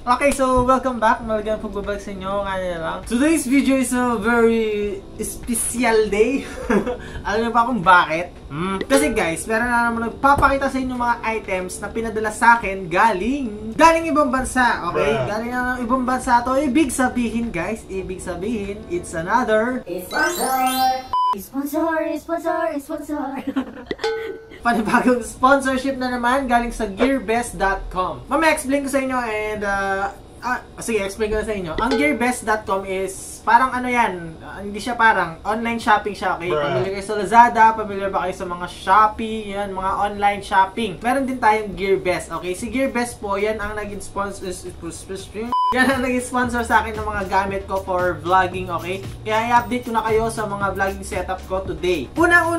Okay, so welcome back. Malagang pagbabalik sa inyo. Kaya lang. Today's video is a very special day. Alam niyo ba kung bakit? Kasi guys, meron na naman nagpapakita sa inyo mga items na pinadala sa akin galing ibang bansa. Okay? Galing na ibang bansa to. Ibig sabihin guys, it's another sponsor. Panibagong sponsorship na naman galing sa gearbest.com. Mamaya explain ko sa inyo and sige, explain ko na sa inyo. Ang gearbest.com is parang ano yan, hindi siya parang online shopping siya, okay? Pamili kayo sa Lazada, pamili ba kayo sa mga Shopee, yan, mga online shopping. Meron din tayong Gearbest, okay? Si Gearbest po, yan ang naging sponsor sa akin ng mga gamit ko for vlogging, okay? Kaya i-update ko na kayo sa mga vlogging setup ko today. Unang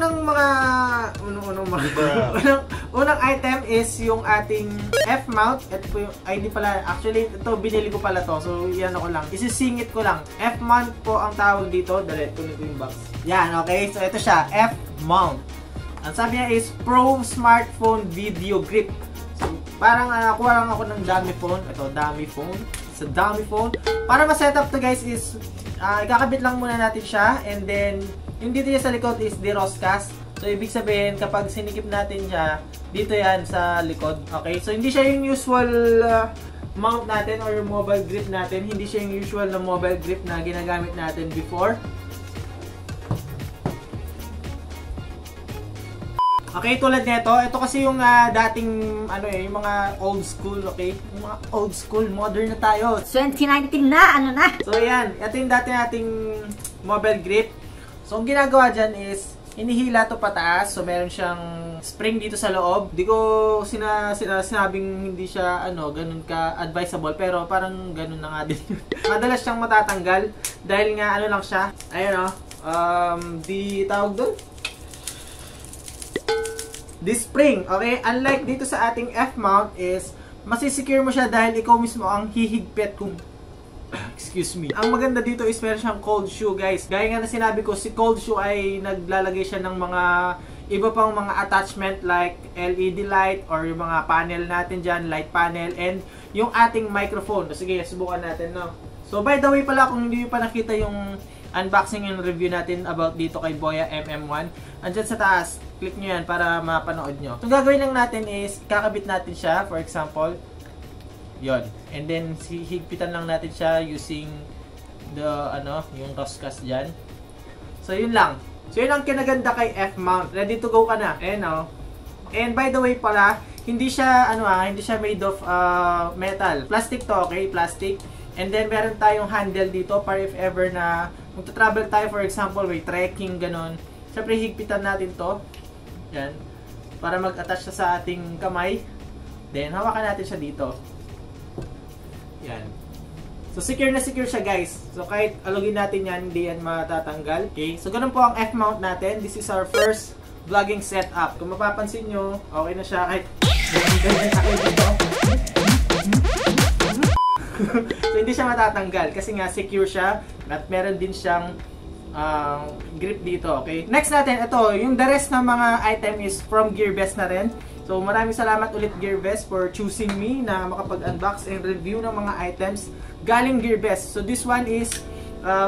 item is yung ating F-mount. Ito po yung ID pala. Actually, ito binili ko pala to. So, yan ako lang. Isisingit ko lang. F-mount po ang tawag dito. Dali, kunin ko yung box. Yan, okay? So, ito siya. F-mount. Ang sabi niya is Pro Smartphone Video Grip. So, parang nakuha lang ako ng dummy phone. Ito, dummy phone. Sa dummy phone. Para ma-setup to guys is ikakabit lang muna natin siya and then yung dito niya sa likod is deroscast. So ibig sabihin kapag sinikip natin siya, dito yan sa likod. Okay? So hindi siya yung usual mount natin or yung mobile grip natin. Hindi siya yung usual na mobile grip na ginagamit natin before. Okay, tulad nito, ito kasi yung dating yung mga old school, okay? Yung mga old school, modern na tayo. 2019 na, So ayan, ito yung dati nating mobile grip. So ang ginagawa dyan is hinihila to pataas. So meron siyang spring dito sa loob. Di ko sinabing hindi siya ganun ka advisable, pero parang ganun na nga din. Madalas siyang matatanggal dahil nga lang siya. Ayun di tawag doon. This spring, okay? Unlike dito sa ating F-mount is masisecure mo siya dahil ikaw mismo ang hihigpit kung excuse me. Ang maganda dito is meron siyang cold shoe, guys. Gaya nga na sinabi ko, si cold shoe ay naglalagay siya ng mga iba pang mga attachment like LED light or yung mga panel natin dyan, light panel, and yung ating microphone. So, sige, subukan natin, no? So, by the way pala, kung hindi pa nakita yung unboxing and review natin about dito kay Boya MM1, andyan sa taas, click nyo yan para mapanood nyo. So, gagawin lang natin is, kakabit natin siya, for example, yon. And then, higpitan lang natin siya using the, yung roscas dyan. So, yun lang. So, yun ang kinaganda kay F-mount. Ready to go ka na. Ayan, And by the way pala, hindi siya, hindi siya made of metal. Plastic to, okay? Plastic. And then, meron tayong handle dito para if ever na magta-travel tayo, for example, may trekking, ganon. Siyempre, higpitan natin to. Yan. Para mag-attach siya sa ating kamay. Then, hawakan natin siya dito. Yan. So, secure na secure siya, guys. So, kahit alugin natin yan, hindi yan matatanggal. Okay? So, ganun po ang F-mount natin. This is our first vlogging setup. Kung mapapansin nyo, okay na siya. Kahit so, hindi siya matatanggal kasi nga secure siya at meron din siyang grip dito, okay? Next natin, ito, yung the rest ng mga item is from Gearbest na rin. So, maraming salamat ulit Gearbest for choosing me na makapag-unbox and review ng mga items galing Gearbest. So, this one is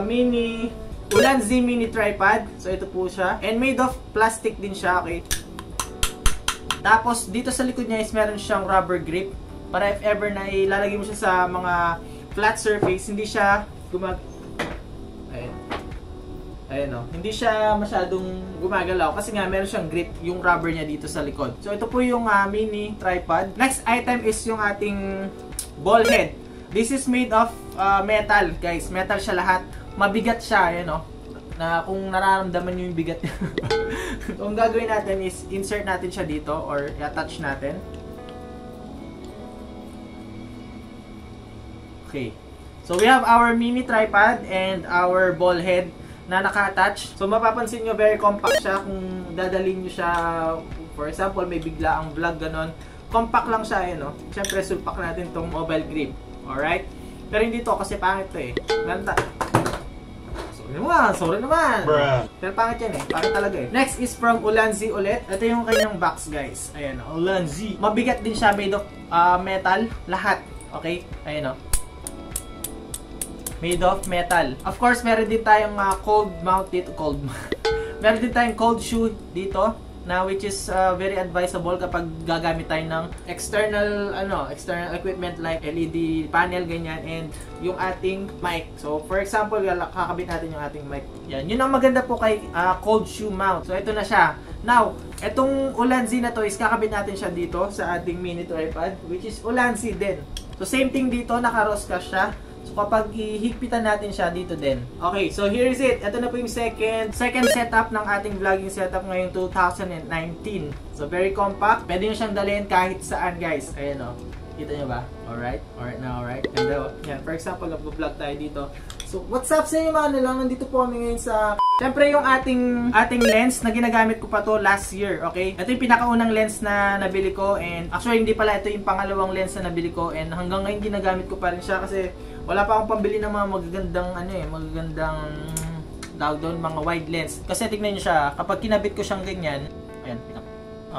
mini Ulan Z mini tripod. So, ito po siya. And made of plastic din siya, okay? Tapos, dito sa likod niya is meron siyang rubber grip. Para if ever na ilalagay mo siya sa mga flat surface, hindi siya hindi siya masyadong gumagalaw kasi nga meron siyang grip yung rubber niya dito sa likod. So ito po yung mini tripod. Next item is yung ating ball head. This is made of metal, guys. Metal siya lahat. Mabigat siya, na kung nararamdaman niyo yung bigat niya. So ang gagawin natin is insert natin siya dito or i-attach natin. Okay. So we have our mini tripod and our ball head na naka-attach. So mapapansin nyo, very compact siya kung dadalhin nyo siya. For example, may bigla ang vlog, ganon. Compact lang siya, Siyempre, sulpak natin tong mobile grip. Alright? Pero hindi to kasi pangit to, Ganda. So, Sorry naman. Pero pangit yan eh. Pangit talaga eh. Next is from Ulanzi ulit. Ito yung kanyang box guys. Ayan, Ulanzi. Mabigat din siya, made of metal. Lahat. Okay? Ayan o. Made of metal. Of course, meron din tayong cold mount dito. Meron din tayong cold shoe dito. Na which is very advisable kapag gagamit tayo ng external equipment like LED panel ganyan and yung ating mic. So for example, kakabit natin yung ating mic. Yan. Yun ang maganda po kay cold shoe mount. So ito na siya. Now, itong Ulanzi na to is kakabit natin siya dito sa ating mini tripod which is Ulanzi din. So same thing dito, naka-rosca siya. So kapag ihigpitan natin siya dito din. Okay, so here is it. Ito na po yung second setup ng ating vlogging setup ngayong 2019. So very compact. Pwede nyo siyang dalhin kahit saan guys. Ayan o. Kita nyo ba? Alright? Alright na, alright. And yan, for example, nag-vlog tayo dito. So what's up sa inyo mga nilang? Nandito po kami ngayon sa... Siyempre yung ating lens na ginagamit ko pa to last year, okay? Ito yung pinakaunang lens na nabili ko and actually hindi pala ito yung pangalawang lens na nabili ko and hanggang ngayon ginagamit ko pa rin siya kasi wala pa akong pambili ng mga magagandang tawag doon, mga wide lens. Kasi tignan niyo siya, kapag kinabit ko siyang ganyan, ayan,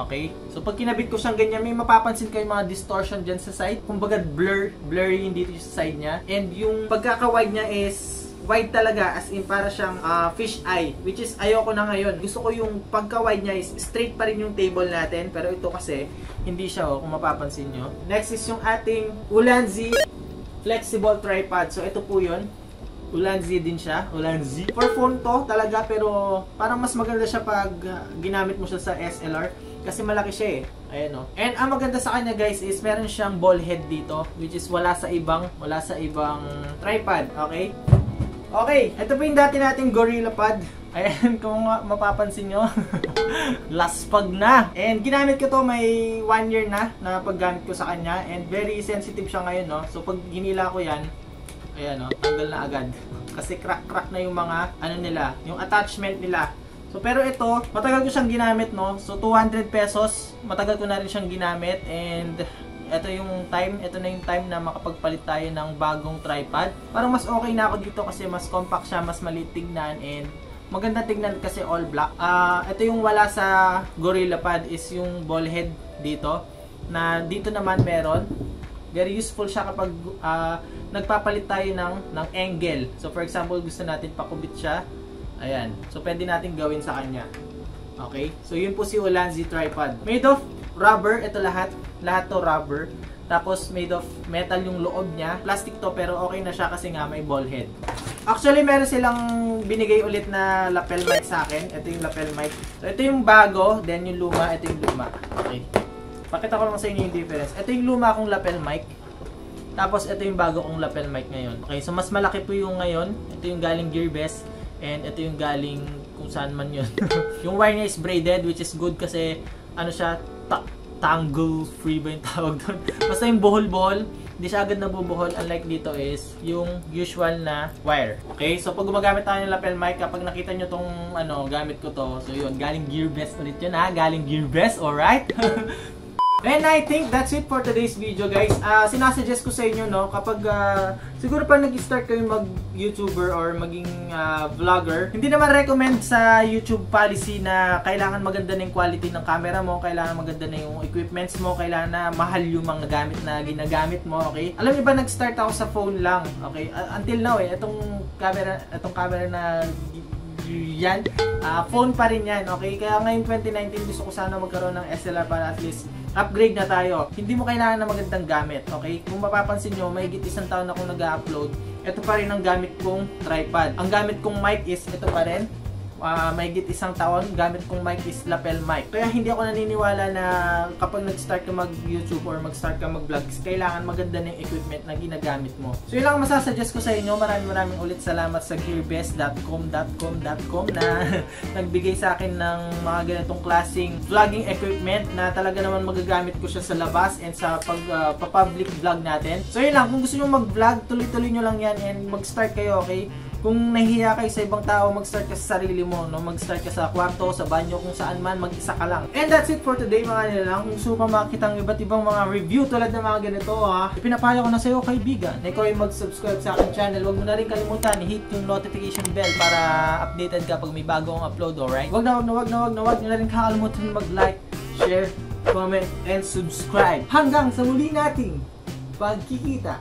okay? So pag kinabit ko siyang ganyan, may mapapansin kayo mga distortion dyan sa side. Kumbaga blurry yung dito sa side niya. And yung pagkaka-wide niya is wide talaga, as in para siyang fish eye, which is ayoko na ngayon. Gusto ko yung pagka-wide niya is straight pa rin yung table natin, pero ito kasi hindi siya, kung mapapansin nyo. Next is yung ating Ulanzi flexible tripod. So ito po yun. Ulanzi din siya. Ulanzi. For phone to talaga, pero parang mas maganda siya pag ginamit mo siya sa SLR. Kasi malaki siya eh. Ayan o. And ang maganda sa kanya guys is meron siyang ball head dito. Which is wala sa ibang tripod. Okay? Okay. Ito po yung dati nating GorillaPod. Ayan, kung mapapansin nyo. Last pag na. And ginamit ko to, may 1 year na paggamit ko sa kanya. And very sensitive siya ngayon, no? So pag ginila ko yan, ayan, no? Tanggal na agad. Kasi crack na yung mga, yung attachment nila. So pero ito, matagal ko siyang ginamit, no? So 200 pesos, matagal ko na rin siyang ginamit. And ito na yung time na makapagpalit tayo ng bagong tripod. Parang mas okay na ako dito kasi mas compact siya, mas maliit tignan, and maganda tignan kasi all black. Ito yung wala sa GorillaPod is yung ball head dito. Na dito naman meron. Very useful siya kapag nagpapalit tayo ng angle. So for example, gusto natin pakubit siya. Ayan. So pwede natin gawin sa kanya. Okay? So yun po si Ulanzi tripod. Made of rubber. Ito lahat. Lahat to rubber. Tapos made of metal yung loob niya. Plastic to pero okay na siya kasi nga may ball head. Actually, meron silang binigay ulit na lapel mic sa akin. Ito yung lapel mic. So, ito yung bago, then yung luma, ito yung luma. Okay. Pakita ko lang sa inyo yung difference. Ito yung luma kong lapel mic. Tapos, ito yung bago kong lapel mic ngayon. Okay, so mas malaki po yung ngayon. Ito yung galing Gearbest. And ito yung galing kung saan man yun. Yung wire niya is braided, which is good kasi, siya, tangle free ba yung tawag doon? Basta yung buhol-buhol. Hindi siya agad nabubuhol, unlike dito is yung usual na wire. Okay, so pag gumagamit tayo ng lapel mic, kapag nakita nyo tong gamit ko to, so yun, galing Gearbest ulit yun ha, galing Gearbest, alright? And I think that's it for today's video guys. Sinasuggest ko sa inyo, no, kapag siguro pa nag-start kayo mag-YouTuber or maging vlogger, hindi naman recommend sa YouTube policy na kailangan maganda na yung quality ng camera mo, kailangan maganda na yung equipments mo, kailangan na mahal yung mga gamit na ginagamit mo, okay? Alam niyo ba, nag-start ako sa phone lang, okay? Until now itong camera na yan, phone pa rin yan, okay? Kaya ngayon 2019 gusto ko sana magkaroon ng SLR para at least upgrade na tayo. Hindi mo kailangan ng magandang gamit, okay? Kung mapapansin nyo, mahigit 1 taon ako nag-upload. Ito pa rin ang gamit kong tripod. Ang gamit kong mic is ito pa rin. Mahigit 1 taon, gamit kong mic is lapel mic. Kaya hindi ako naniniwala na kapag nag-start ka mag-YouTube or mag-start ka mag-vlog, kailangan maganda na yung equipment na ginagamit mo. So yun lang masasuggest ko sa inyo. Maraming ulit salamat sa gearbest.com na nagbigay sa akin ng mga ganitong klaseng vlogging equipment na talaga naman magagamit ko siya sa labas and sa pag-public vlog natin. So yun lang, kung gusto nyo mag-vlog, tuloy-tuloy nyo lang yan and mag-start kayo, okay? Kung nahihiya kayo sa ibang tao, mag-start ka sa sarili mo, no? Mag-start ka sa kwarto, sa banyo, kung saan man, mag-isa ka lang. And that's it for today mga nilalang. Kung gusto pa makita ang iba't ibang mga review tulad ng mga ganito ha, ipinapayo ko na sa iyo kaibigan na ikaw ay mag-subscribe sa aking channel. Huwag mo na rin kalimutan i-hit yung notification bell para updated ka pag may bagong upload, alright? Huwag na rin kakalimutan mag-like, share, comment, and subscribe. Hanggang sa muli nating pagkikita.